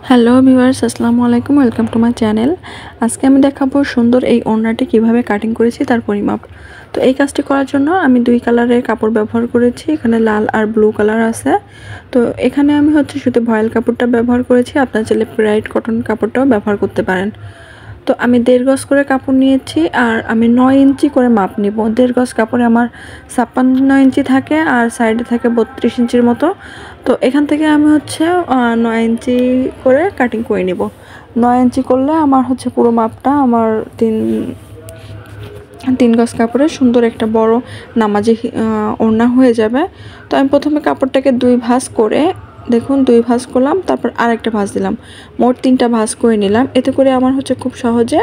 Hello viewers, আসসালামু আলাইকুম। Welcome to my channel. আজকে আমি দেখাবো সুন্দর এই ওড়নাটি কিভাবে কাটিং করেছি তার পরিমাপ। তো এই কাজটি করার জন্য আমি দুই কালারের কাপড় ব্যবহার করেছি। এখানে লাল আর ব্লু কালার আছে। তো এখানে আমি শুধু ভয়েল কাপড়টা ব্যবহার করেছি। আপনারা চাইলে ব্রাইট কটন কাপড়টাও ব্যবহার করতে পারেন। তো আমি 1.5 গজ করে কাপড় নিয়েছি আর আমি 9 ইঞ্চি করে মাপ নিব। 1.5 গজ কাপড়ে আমার 56 ইঞ্চি থাকে আর সাইডে থাকে 32 ইঞ্চির মতো। তো এখান থেকে আমি 9 ইঞ্চি করে কাটিং করে নিব। 9 ইঞ্চি করলে আমার পুরো মাপটা আমার 3 গজ কাপড়ে সুন্দর একটা বড় নামাজি ওড়না হয়ে যাবে। তো আমি প্রথমে কাপড়টাকে 2 ভাঁজ করে দেখুন 2 ভাঁজ করলাম, তারপর আরেকটা ভাঁজ দিলাম, মোট 3টা ভাঁজ করে নিলাম। এতে করে আমার খুব সহজে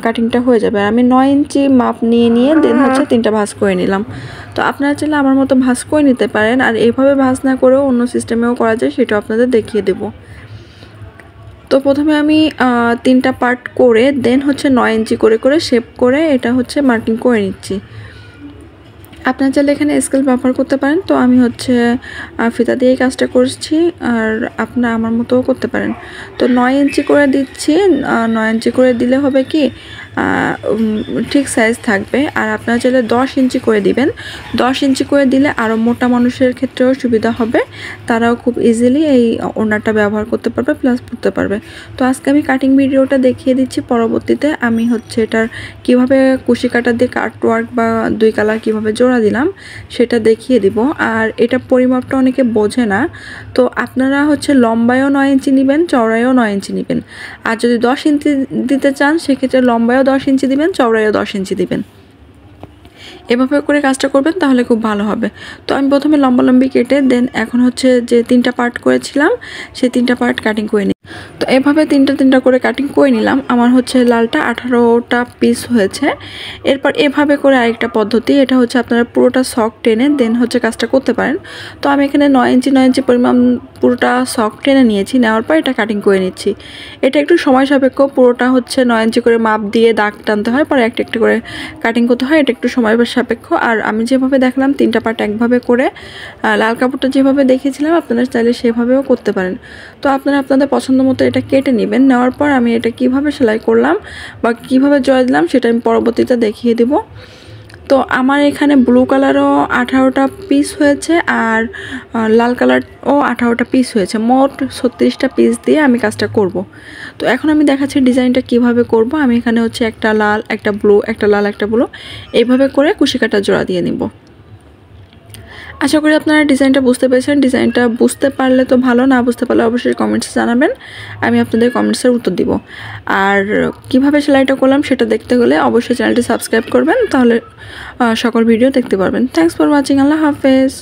কাটিংটা হয়ে যাবে। আর আমি 9 ইঞ্চি মাপ নিয়ে দেন 3টা ভাঁজ করে নিলাম। তো আপনারা চাইলে আমার মতো ভাঁজ করে নিতে পারেন, আর এইভাবে ভাঁজ না করেও অন্য সিস্টেমেও করা যায়, সেটাও আপনাদের দেখিয়ে দেব। তো প্রথমে আমি 3টা পার্ট করে দেন 9 ইঞ্চি করে করে শেপ করে এটা মার্কিং করে নিচ্ছি। আপনারা চাইলে এখানে স্কেল ব্যবহার করতে পারেন। তো আমি ফিতা দিয়ে কাজটা করছি, আর আপনারা আমার মতোও করতে পারেন। তো 9 ইঞ্চি করে দিচ্ছি। 9 ইঞ্চি করে দিলে হবে কি ঠিক সাইজ থাকবে। আর আপনারা চাইলে 10 ইঞ্চি করে দিবেন। 10 ইঞ্চি করে দিলে আরও মোটা মানুষের ক্ষেত্রেও সুবিধা হবে, তারাও খুব ইজিলি এই ওড়নাটা ব্যবহার করতে পারবে প্লাস পরতে পারবে। তো আজকে আমি কাটিং ভিডিওটা দেখিয়ে দিচ্ছি। পরবর্তীতে আমি এটার কিভাবে কুশি কাটা দিয়ে কাটওয়ার্ক বা 2 কালার কিভাবে জোড়া দিলাম সেটা দেখিয়ে দিব। আর এটা পরিমাপটা অনেকে বোঝে না। তো আপনারা লম্বায়ও 9 ইঞ্চি নেবেন, চওড়ায়ও 9 ইঞ্চি নেবেন। আর যদি 10 ইঞ্চি দিতে চান সেক্ষেত্রে লম্বায়ও 10 ইঞ্চি দিবেন, চওড়ায়ও 10 ইঞ্চি দিবেন। এভাবে করে কাজটা করবেন তাহলে খুব ভালো হবে। তো আমি প্রথমে লম্বালম্বি কেটে দেন এখন যে 3টা পার্ট করেছিলাম সেই 3টা পার্ট কাটিং করে নিই। তো এভাবে 3টা করে কাটিং করে নিলাম। আমার লালটা 18টা পিস হয়েছে। এরপর এভাবে করে আরেকটা পদ্ধতি, এটা আপনারা পুরোটা সক টেনে দেন কাজটা করতে পারেন। তো আমি এখানে 9 ইঞ্চি পরিমাণ পুরোটা সক টেনে নিয়েছি। নেওয়ার পর এটা কাটিং করে নিচ্ছি। এটা একটু সময় সাপেক্ষ। পুরোটা 9 ইঞ্চি করে মাপ দিয়ে দাগ টানতে হয়, পরে একটা একটা করে কাটিং করতে হয়। এটা একটু সময় সাপেক্ষ। আর আমি যেভাবে দেখালাম 3টা পার্ট একভাবে করে লাল কাপড়টা যেভাবে দেখিয়েছিলাম আপনারা চাইলে সেভাবেও করতে পারেন। তো আপনারা আপনাদের পছন্দ মতো এটা কেটে নেবেন। নেওয়ার পর আমি এটা কিভাবে সেলাই করলাম বা কিভাবে জয়েন দিলাম সেটা আমি পরবর্তীতে দেখিয়ে দিব। তো আমার এখানে ব্লু কালারও 18টা পিস হয়েছে আর লাল কালারও 18টা পিস হয়েছে। মোট 36টা পিস দিয়ে আমি কাজটা করব। তো এখন আমি দেখাচ্ছি ডিজাইনটা কিভাবে করব। আমি এখানে একটা লাল, একটা ব্লু, একটা লাল, একটা ব্লু, এইভাবে করে কুশি কাটা জোড়া দিয়ে নিব। আশা করি আপনারা ডিজাইনটা বুঝতে পেরেছেন। ডিজাইনটা বুঝতে পারলে তো ভালো, না বুঝতে পারলে অবশ্যই কমেন্টসে জানাবেন, আমি আপনাদের কমেন্টসের উত্তর দিব। আর কিভাবে সেলাইটা করলাম সেটা দেখতে হলে অবশ্যই চ্যানেলটি সাবস্ক্রাইব করবেন, তাহলে সকল ভিডিও দেখতে পারবেন। Thanks for watching. আল্লাহ হাফেজ।